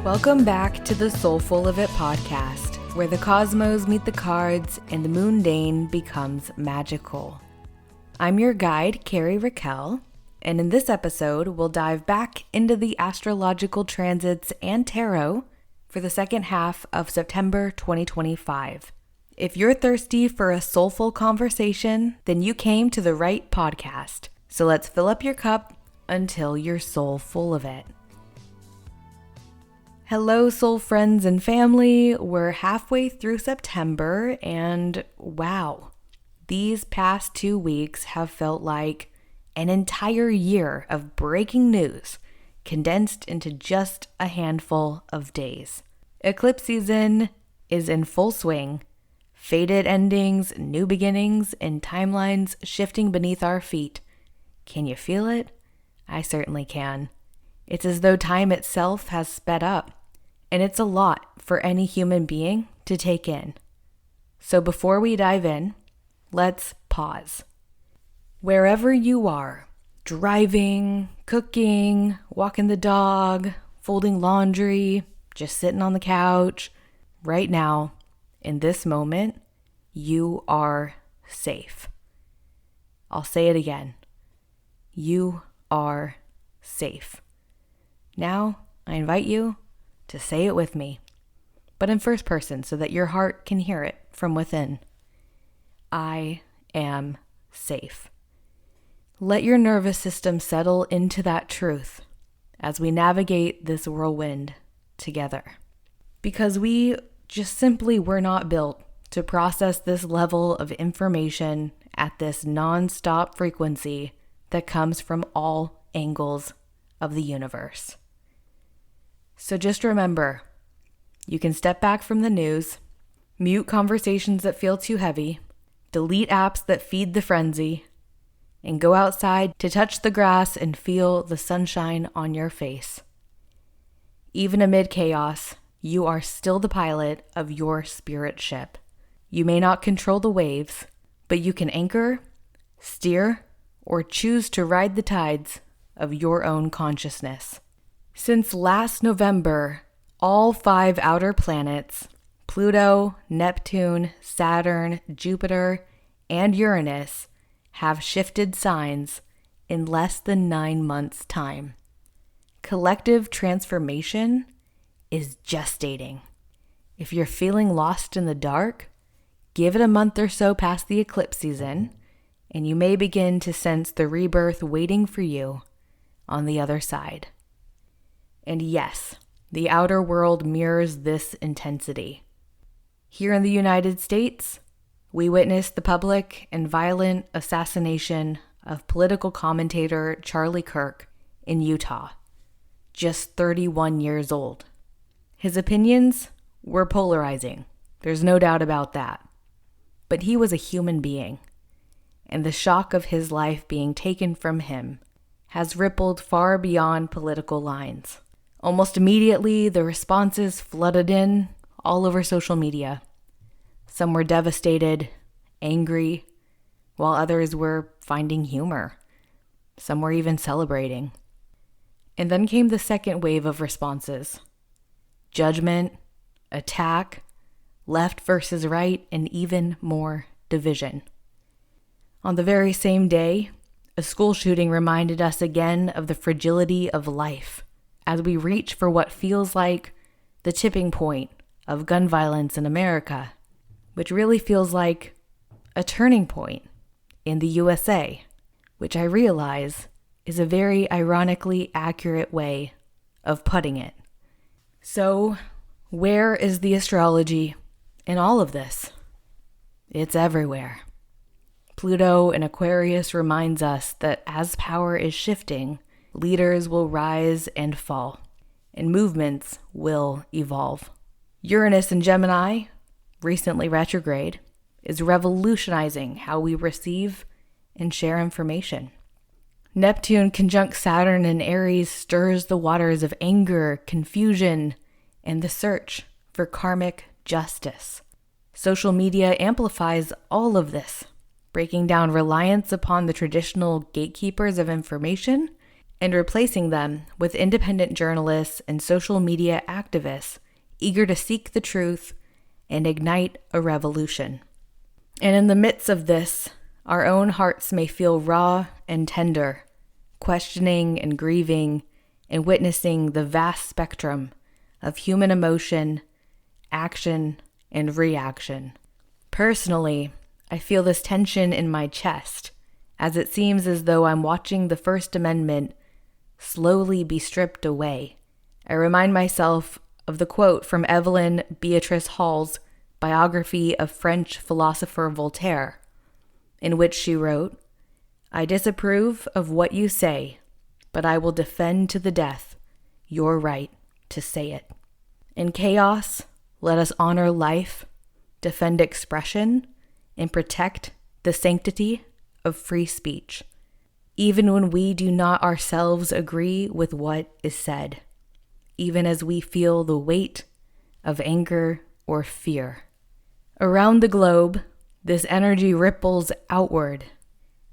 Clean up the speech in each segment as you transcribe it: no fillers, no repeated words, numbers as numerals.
Welcome back to the 𝗧𝗵𝗲 podcast, where the cosmos meet the cards and the mundane becomes magical. I'm your guide, 𝗂𝐷𝐼 𝗧𝗏𝗃, and in this episode, we'll dive back into the astrological transits and tarot for the second half of September 2025. If you're thirsty for a soulful conversation, then you came to the right podcast. So let's fill up your cup until you're soul full of it. Hello, soul friends and family. We're halfway through September, and wow, these past 2 weeks have felt like an entire year of breaking news condensed into just a handful of days. Eclipse season is in full swing. Faded endings, new beginnings, and timelines shifting beneath our feet. Can you feel it? I certainly can. It's as though time itself has sped up, and it's a lot for any human being to take in. So before we dive in, let's pause. Wherever you are, driving, cooking, walking the dog, folding laundry, just sitting on the couch, right now, in this moment, you are safe. I'll say it again. You are safe. Now, I invite you to say it with me, but in first person so that your heart can hear it from within. I am safe. Let your nervous system settle into that truth as we navigate this whirlwind together. Because we just simply were not built to process this level of information at this non-stop frequency that comes from all angles of the universe. So just remember, you can step back from the news, mute conversations that feel too heavy, delete apps that feed the frenzy, and go outside to touch the grass and feel the sunshine on your face. Even amid chaos, you are still the pilot of your spirit ship. You may not control the waves, but you can anchor, steer, or choose to ride the tides of your own consciousness. Since last November, all 5 outer planets, Pluto, Neptune, Saturn, Jupiter, and Uranus, have shifted signs in less than 9 months' time. Collective transformation is gestating. If you're feeling lost in the dark, give it a month or so past the eclipse season, and you may begin to sense the rebirth waiting for you on the other side. And yes, the outer world mirrors this intensity. Here in the United States, we witnessed the public and violent assassination of political commentator Charlie Kirk in Utah, just 31 years old. His opinions were polarizing, there's no doubt about that. But he was a human being, and the shock of his life being taken from him has rippled far beyond political lines. Almost immediately, the responses flooded in all over social media. Some were devastated, angry, while others were finding humor. Some were even celebrating. And then came the second wave of responses. Judgment, attack, left versus right, and even more division. On the very same day, a school shooting reminded us again of the fragility of life as we reach for what feels like the tipping point of gun violence in America, which really feels like a turning point in the USA, which I realize is a very ironically accurate way of putting it. So, where is the astrology in all of this? It's everywhere. Pluto in Aquarius reminds us that as power is shifting, leaders will rise and fall, and movements will evolve. Uranus in Gemini, recently retrograde, is revolutionizing how we receive and share information. Neptune conjunct Saturn in Aries stirs the waters of anger, confusion, and the search for karmic justice. Social media amplifies all of this, breaking down reliance upon the traditional gatekeepers of information and replacing them with independent journalists and social media activists eager to seek the truth and ignite a revolution. And in the midst of this, our own hearts may feel raw and tender, questioning and grieving and witnessing the vast spectrum of human emotion, action, and reaction. Personally, I feel this tension in my chest, as it seems as though I'm watching the First Amendment slowly be stripped away. I remind myself of the quote from Evelyn Beatrice Hall's biography of French philosopher Voltaire, in which she wrote, "I disapprove of what you say, but I will defend to the death your right to say it." In chaos, let us honor life, defend expression, and protect the sanctity of free speech, even when we do not ourselves agree with what is said, even as we feel the weight of anger or fear. Around the globe, this energy ripples outward.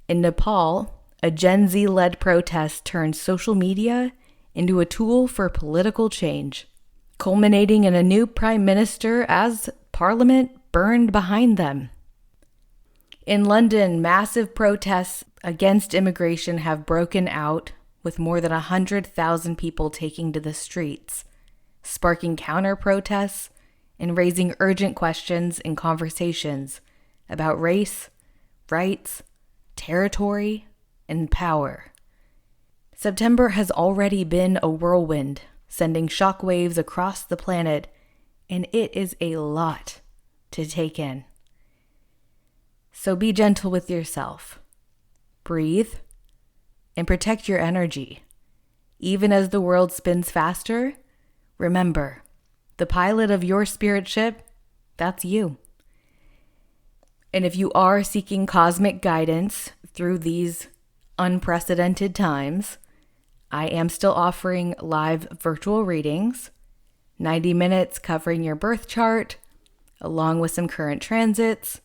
In Nepal, a Gen Z-led protest turned social media into a tool for political change, culminating in a new prime minister as parliament burned behind them. In London, massive protests against immigration have broken out, with more than 100,000 people taking to the streets, sparking counter-protests and raising urgent questions and conversations about race, rights, territory, and power. September has already been a whirlwind, sending shockwaves across the planet, and it is a lot to take in. So be gentle with yourself. Breathe and protect your energy. Even as the world spins faster, remember, the pilot of your spirit ship, that's you. And if you are seeking cosmic guidance through these unprecedented times, I am still offering live virtual readings, 90 minutes covering your birth chart, along with some current transits.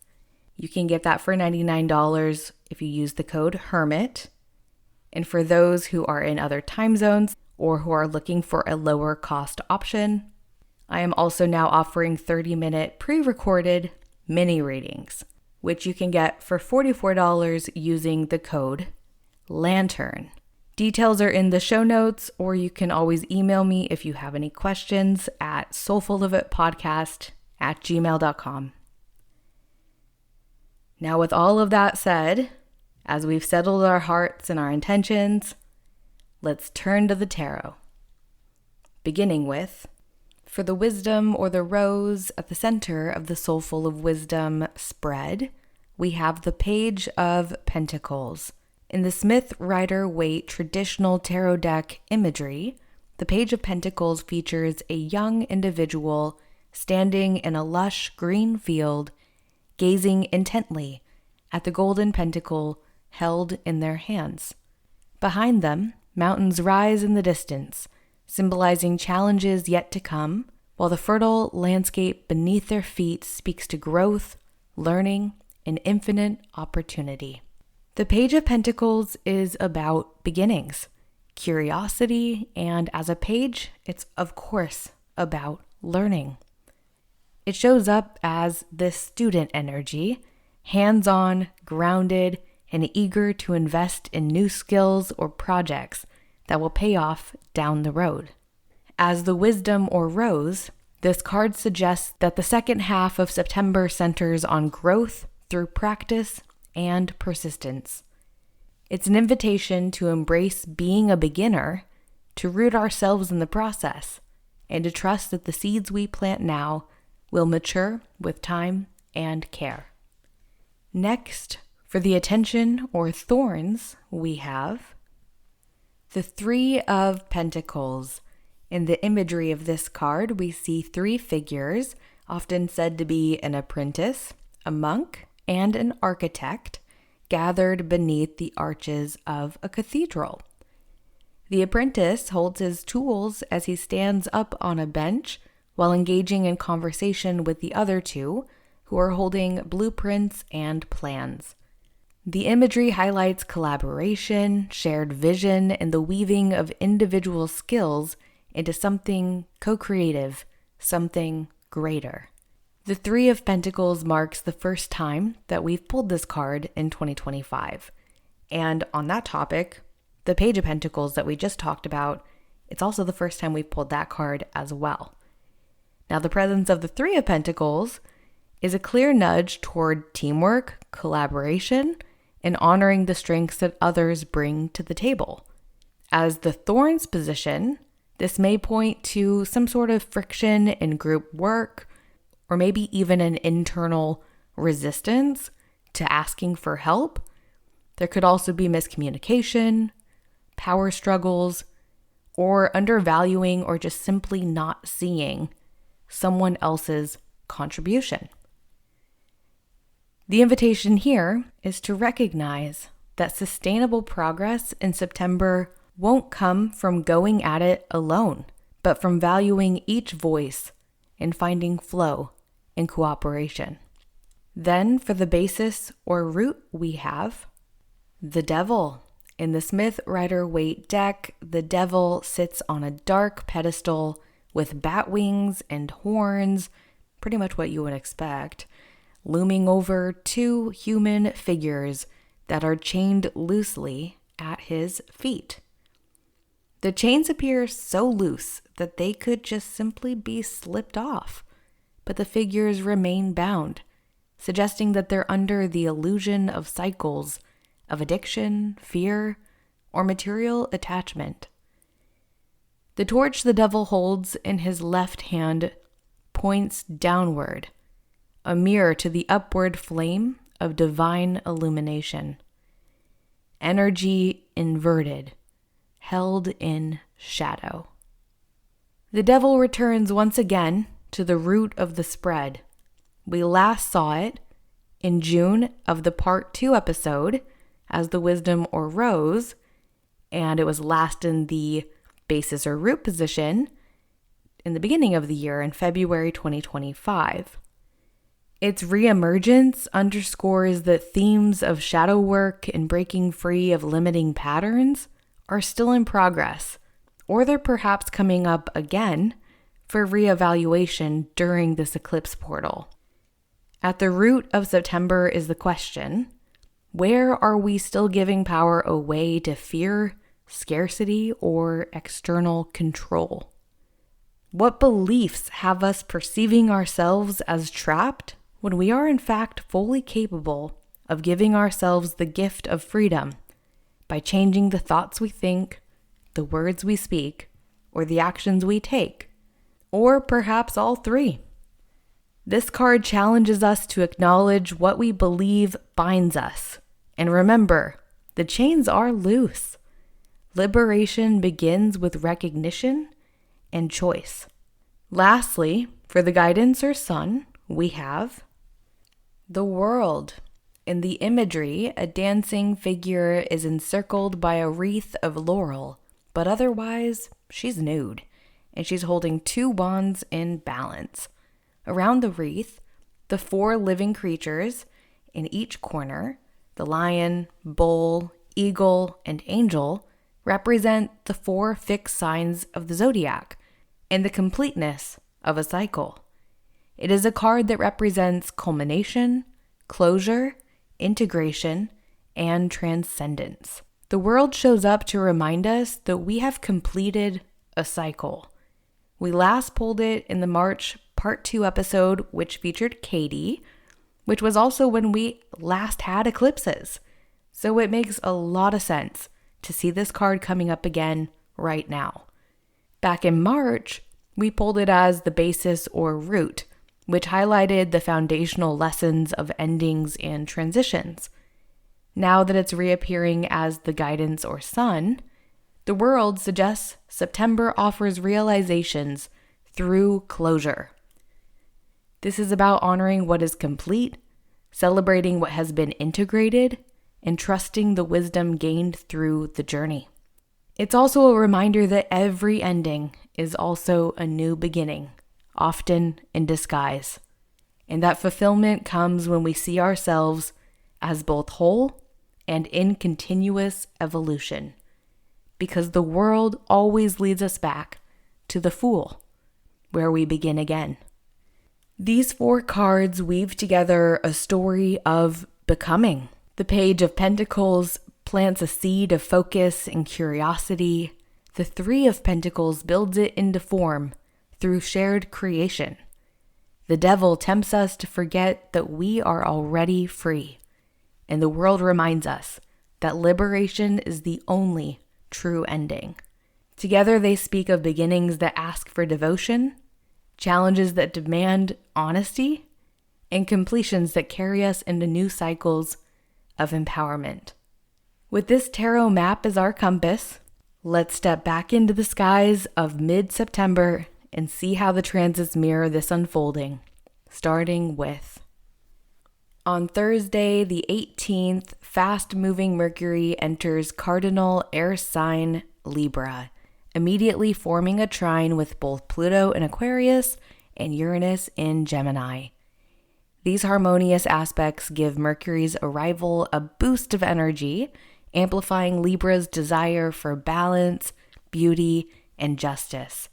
You can get that for $99 if you use the code HERMIT. And for those who are in other time zones or who are looking for a lower cost option, I am also now offering 30-minute pre-recorded mini readings, which you can get for $44 using the code LANTERN. Details are in the show notes, or you can always email me if you have any questions at soulfulofitpodcast@gmail.com. Now, with all of that said, as we've settled our hearts and our intentions, let's turn to the tarot. Beginning with, for the wisdom or the rose at the center of the Soulful of Wisdom spread, we have the Page of Pentacles. In the Smith-Rider-Waite traditional tarot deck imagery, the Page of Pentacles features a young individual standing in a lush green field, gazing intently at the golden pentacle held in their hands. Behind them, mountains rise in the distance, symbolizing challenges yet to come, while the fertile landscape beneath their feet speaks to growth, learning, and infinite opportunity. The Page of Pentacles is about beginnings, curiosity, and as a page, it's of course about learning. It shows up as this student energy, hands-on, grounded, and eager to invest in new skills or projects that will pay off down the road. As the wisdom or rose, this card suggests that the second half of September centers on growth through practice and persistence. It's an invitation to embrace being a beginner, to root ourselves in the process, and to trust that the seeds we plant now will mature with time and care. Next, for the attention or thorns, we have the Three of Pentacles. In the imagery of this card, we see three figures, often said to be an apprentice, a monk, and an architect, gathered beneath the arches of a cathedral. The apprentice holds his tools as he stands up on a bench while engaging in conversation with the other two, who are holding blueprints and plans. The imagery highlights collaboration, shared vision, and the weaving of individual skills into something co-creative, something greater. The Three of Pentacles marks the first time that we've pulled this card in 2025. And on that topic, the Page of Pentacles that we just talked about, it's also the first time we've pulled that card as well. Now, the presence of the Three of Pentacles is a clear nudge toward teamwork, collaboration, and honoring the strengths that others bring to the table. As the Thorns position, this may point to some sort of friction in group work, or maybe even an internal resistance to asking for help. There could also be miscommunication, power struggles, or undervaluing or just simply not seeing someone else's contribution. The invitation here is to recognize that sustainable progress in September won't come from going at it alone, but from valuing each voice and finding flow in cooperation. Then for the basis or root, we have the Devil. In the Smith-Rider-Waite deck, the Devil sits on a dark pedestal with bat wings and horns, pretty much what you would expect, looming over two human figures that are chained loosely at his feet. The chains appear so loose that they could just simply be slipped off, but the figures remain bound, suggesting that they're under the illusion of cycles of addiction, fear, or material attachment. The torch the Devil holds in his left hand points downward, a mirror to the upward flame of divine illumination. Energy inverted, held in shadow. The Devil returns once again to the root of the spread. We last saw it in June of the Part 2 episode as the Wisdom or Rose, and it was last in the basis or root position in the beginning of the year in February 2025. Its reemergence underscores that themes of shadow work and breaking free of limiting patterns are still in progress, or they're perhaps coming up again for reevaluation during this eclipse portal. At the root of September is the question, where are we still giving power away to fear, scarcity, or external control? What beliefs have us perceiving ourselves as trapped when we are in fact fully capable of giving ourselves the gift of freedom by changing the thoughts we think, the words we speak, or the actions we take, or perhaps all three? This card challenges us to acknowledge what we believe binds us. And remember, the chains are loose. Liberation begins with recognition and choice. Lastly, for the guidance or sun, we have the World. In the imagery, a dancing figure is encircled by a wreath of laurel, but otherwise, she's nude, and she's holding two wands in balance. Around the wreath, the four living creatures in each corner, the lion, bull, eagle, and angel, represent the four fixed signs of the zodiac and the completeness of a cycle. It is a card that represents culmination, closure, integration, and transcendence. The World shows up to remind us that we have completed a cycle. We last pulled it in the March Part 2 episode, which featured Katie, which was also when we last had eclipses. So it makes a lot of sense to see this card coming up again right now. Back in March, we pulled it as the basis or root, which highlighted the foundational lessons of endings and transitions. Now that it's reappearing as the guidance or sun, the World suggests September offers realizations through closure. This is about honoring what is complete, celebrating what has been integrated, and trusting the wisdom gained through the journey. It's also a reminder that every ending is also a new beginning, often in disguise, and that fulfillment comes when we see ourselves as both whole and in continuous evolution, because the world always leads us back to the Fool, where we begin again. These 4 cards weave together a story of becoming. The Page of Pentacles plants a seed of focus and curiosity. The 3 of Pentacles builds it into form through shared creation. The Devil tempts us to forget that we are already free, and the world reminds us that liberation is the only true ending. Together they speak of beginnings that ask for devotion, challenges that demand honesty, and completions that carry us into new cycles of empowerment. With this tarot map as our compass, let's step back into the skies of mid-September and see how the transits mirror this unfolding, starting with on Thursday, the 18th, fast-moving Mercury enters cardinal air sign Libra, immediately forming a trine with both Pluto in Aquarius and Uranus in Gemini. These harmonious aspects give Mercury's arrival a boost of energy, amplifying Libra's desire for balance, beauty, and justice.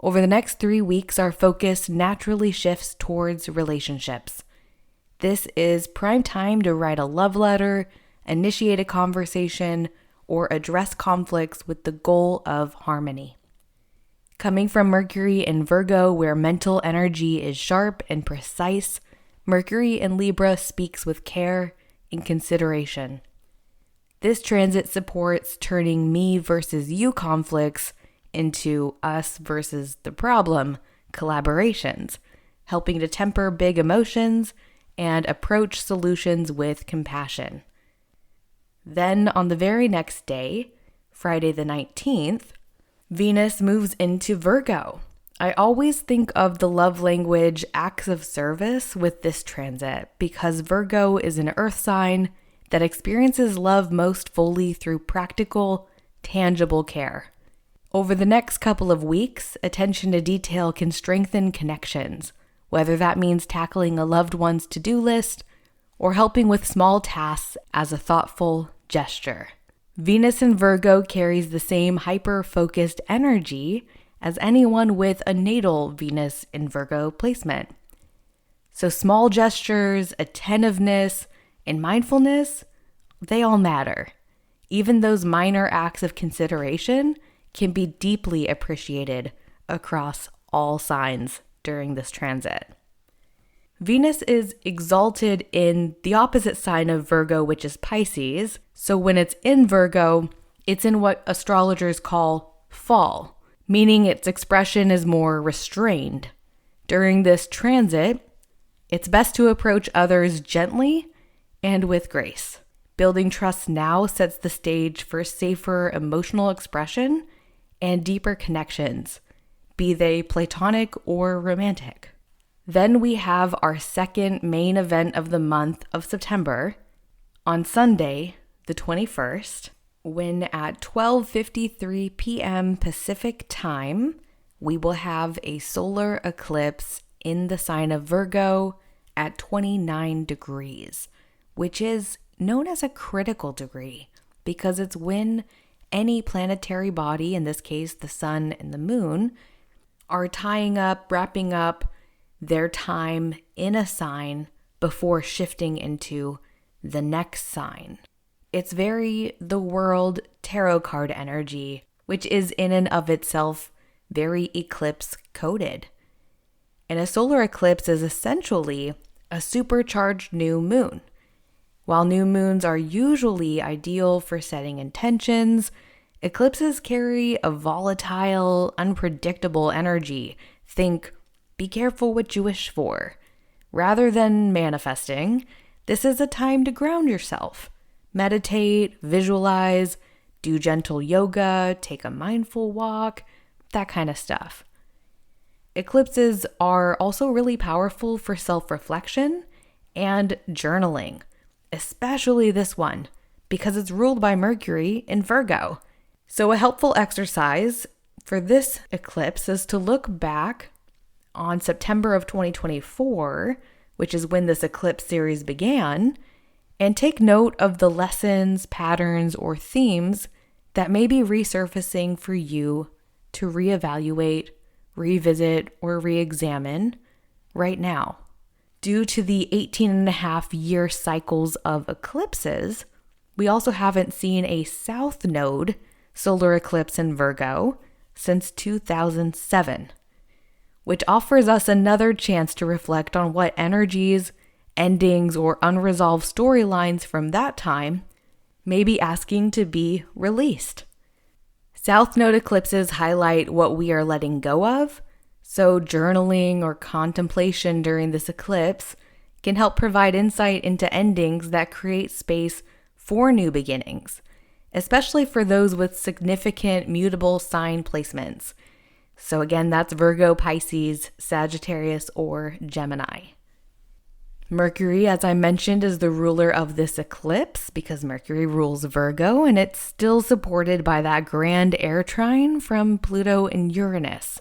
Over the next 3 weeks, our focus naturally shifts towards relationships. This is prime time to write a love letter, initiate a conversation, or address conflicts with the goal of harmony. Coming from Mercury in Virgo, where mental energy is sharp and precise, Mercury in Libra speaks with care and consideration. This transit supports turning me versus you conflicts into us versus the problem collaborations, helping to temper big emotions and approach solutions with compassion. Then on the very next day, Friday the 19th, Venus moves into Virgo. I always think of the love language acts of service with this transit because Virgo is an earth sign that experiences love most fully through practical, tangible care. Over the next couple of weeks, attention to detail can strengthen connections, whether that means tackling a loved one's to-do list or helping with small tasks as a thoughtful gesture. Venus in Virgo carries the same hyper-focused energy as anyone with a natal Venus in Virgo placement. So small gestures, attentiveness, and mindfulness, they all matter. Even those minor acts of consideration can be deeply appreciated across all signs during this transit. Venus is exalted in the opposite sign of Virgo, which is Pisces. So when it's in Virgo, it's in what astrologers call fall, meaning its expression is more restrained. During this transit, it's best to approach others gently and with grace. Building trust now sets the stage for safer emotional expression and deeper connections, be they platonic or romantic. Then we have our second main event of the month of September on Sunday, the 21st, when at 12:53 p.m. Pacific time, we will have a solar eclipse in the sign of Virgo at 29 degrees, which is known as a critical degree because it's when any planetary body, in this case the sun and the moon, are wrapping up their time in a sign before shifting into the next sign. It's very the world tarot card energy, which is in and of itself very eclipse coded. And a solar eclipse is essentially a supercharged new moon. While new moons are usually ideal for setting intentions, eclipses carry a volatile, unpredictable energy. Think, be careful what you wish for. Rather than manifesting, this is a time to ground yourself. Meditate, visualize, do gentle yoga, take a mindful walk, that kind of stuff. Eclipses are also really powerful for self-reflection and journaling, especially this one, because it's ruled by Mercury in Virgo. So a helpful exercise for this eclipse is to look back on September of 2024, which is when this eclipse series began, And take note of the lessons, patterns, or themes that may be resurfacing for you to reevaluate, revisit, or re-examine right now. Due to the 18.5-year cycles of eclipses, we also haven't seen a south node solar eclipse in Virgo since 2007, which offers us another chance to reflect on what energies, endings, or unresolved storylines from that time may be asking to be released. South node eclipses highlight what we are letting go of, so journaling or contemplation during this eclipse can help provide insight into endings that create space for new beginnings, especially for those with significant mutable sign placements. So again, that's Virgo, Pisces, Sagittarius, or Gemini. Mercury, as I mentioned, is the ruler of this eclipse because Mercury rules Virgo, and it's still supported by that grand air trine from Pluto and Uranus.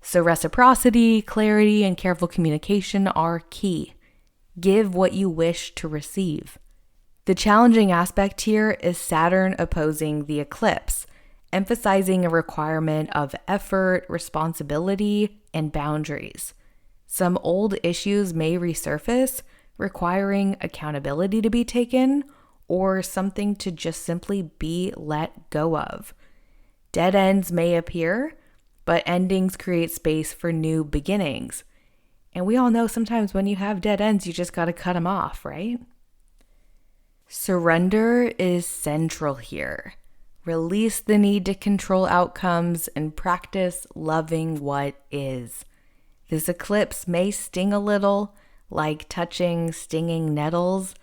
So reciprocity, clarity, and careful communication are key. Give what you wish to receive. The challenging aspect here is Saturn opposing the eclipse, emphasizing a requirement of effort, responsibility, and boundaries. Some old issues may resurface, requiring accountability to be taken, or something to just simply be let go of. Dead ends may appear, but endings create space for new beginnings. And we all know sometimes when you have dead ends, you just got to cut them off, right? Surrender is central here. Release the need to control outcomes and practice loving what is. This eclipse may sting a little, like touching stinging nettles,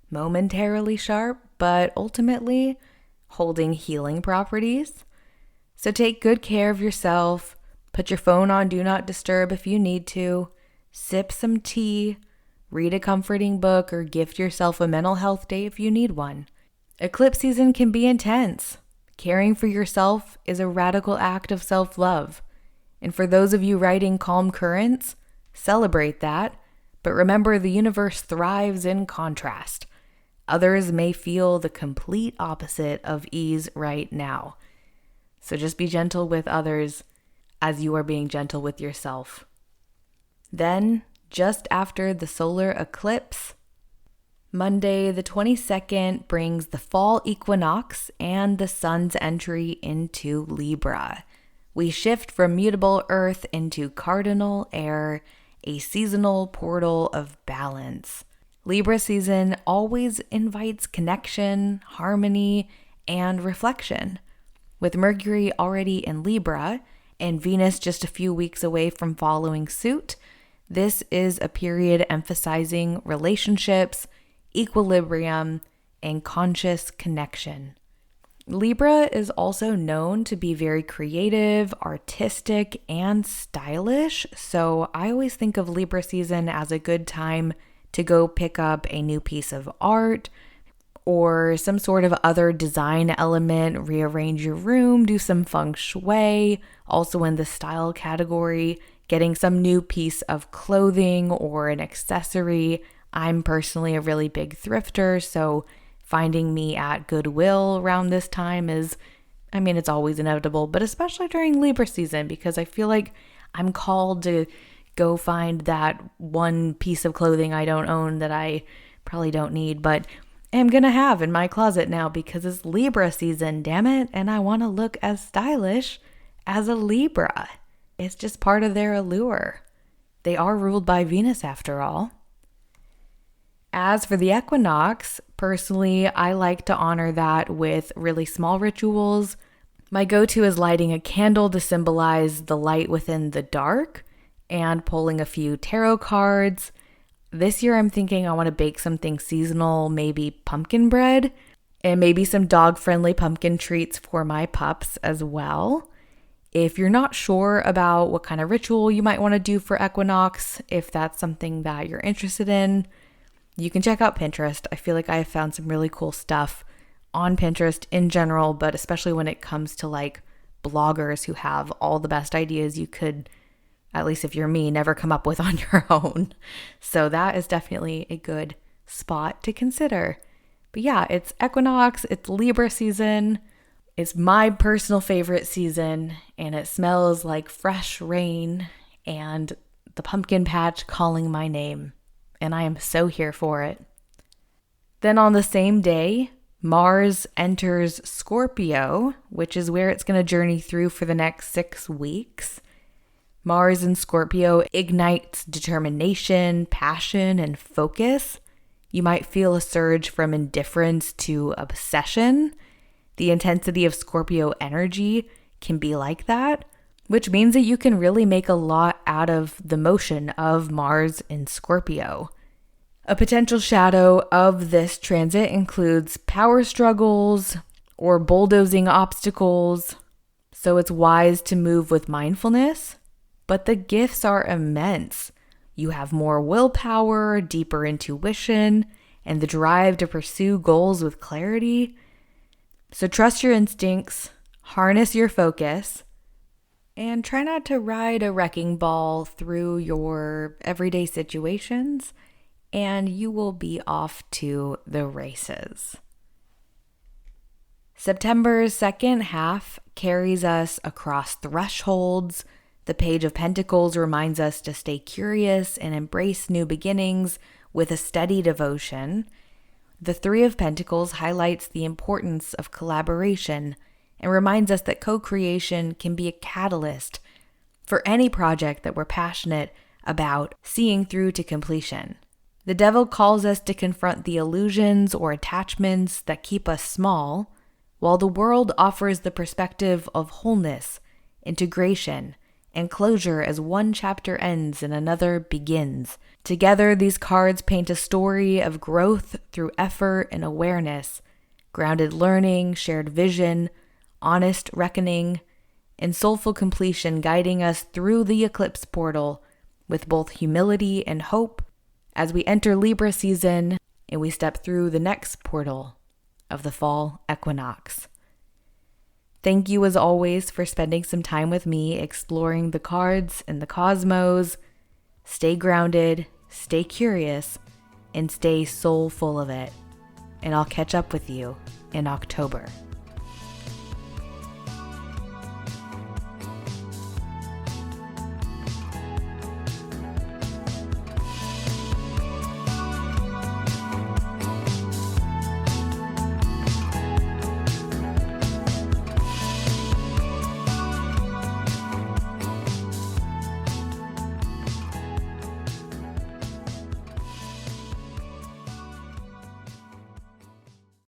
momentarily sharp, but ultimately holding healing properties. So take good care of yourself, put your phone on Do Not Disturb if you need to, sip some tea, read a comforting book, or gift yourself a mental health day if you need one. Eclipse season can be intense. Caring for yourself is a radical act of self-love. And for those of you riding calm currents, celebrate that, but remember the universe thrives in contrast. Others may feel the complete opposite of ease right now. So just be gentle with others as you are being gentle with yourself. Then, just after the solar eclipse, Monday the 22nd brings the fall equinox and the sun's entry into Libra. We shift from mutable earth into cardinal air, a seasonal portal of balance. Libra season always invites connection, harmony, and reflection. With Mercury already in Libra and Venus just a few weeks away from following suit, this is a period emphasizing relationships, equilibrium, and conscious connection. Libra is also known to be very creative, artistic, and stylish, so I always think of Libra season as a good time to go pick up a new piece of art or some sort of other design element, rearrange your room, do some feng shui, also in the style category, getting some new piece of clothing or an accessory. I'm personally a really big thrifter, so finding me at Goodwill around this time is, it's always inevitable, but especially during Libra season, because I feel like I'm called to go find that one piece of clothing I don't own that I probably don't need, but am going to have in my closet now because it's Libra season, damn it, and I want to look as stylish as a Libra. It's just part of their allure. They are ruled by Venus after all. As for the equinox, personally, I like to honor that with really small rituals. My go-to is lighting a candle to symbolize the light within the dark and pulling a few tarot cards. This year I'm thinking I want to bake something seasonal, maybe pumpkin bread, and maybe some dog-friendly pumpkin treats for my pups as well. If you're not sure about what kind of ritual you might want to do for equinox, if that's something that you're interested in, you can check out Pinterest. I feel like I have found some really cool stuff on Pinterest in general, but especially when it comes to like bloggers who have all the best ideas you could, at least if you're me, never come up with on your own. So that is definitely a good spot to consider. But yeah, it's equinox, it's Libra season. It's my personal favorite season, and it smells like fresh rain and the pumpkin patch calling my name, and I am so here for it. Then on the same day, Mars enters Scorpio, which is where it's going to journey through for the next 6 weeks. Mars in Scorpio ignites determination, passion, and focus. You might feel a surge from indifference to obsession. The intensity of Scorpio energy can be like that, which means that you can really make a lot out of the motion of Mars in Scorpio. A potential shadow of this transit includes power struggles or bulldozing obstacles, so it's wise to move with mindfulness, but the gifts are immense. You have more willpower, deeper intuition, and the drive to pursue goals with clarity. So trust your instincts, harness your focus, and try not to ride a wrecking ball through your everyday situations, and you will be off to the races. September's second half carries us across thresholds. The Page of Pentacles reminds us to stay curious and embrace new beginnings with a steady devotion. The Three of Pentacles highlights the importance of collaboration and reminds us that co-creation can be a catalyst for any project that we're passionate about seeing through to completion. The Devil calls us to confront the illusions or attachments that keep us small, while the World offers the perspective of wholeness, integration, and closure as one chapter ends and another begins. Together, these cards paint a story of growth through effort and awareness, grounded learning, shared vision, honest reckoning, and soulful completion, guiding us through the eclipse portal with both humility and hope as we enter Libra season and we step through the next portal of the fall equinox. Thank you as always for spending some time with me exploring the cards and the cosmos. Stay grounded, stay curious, and stay soul full of it. And I'll catch up with you in October.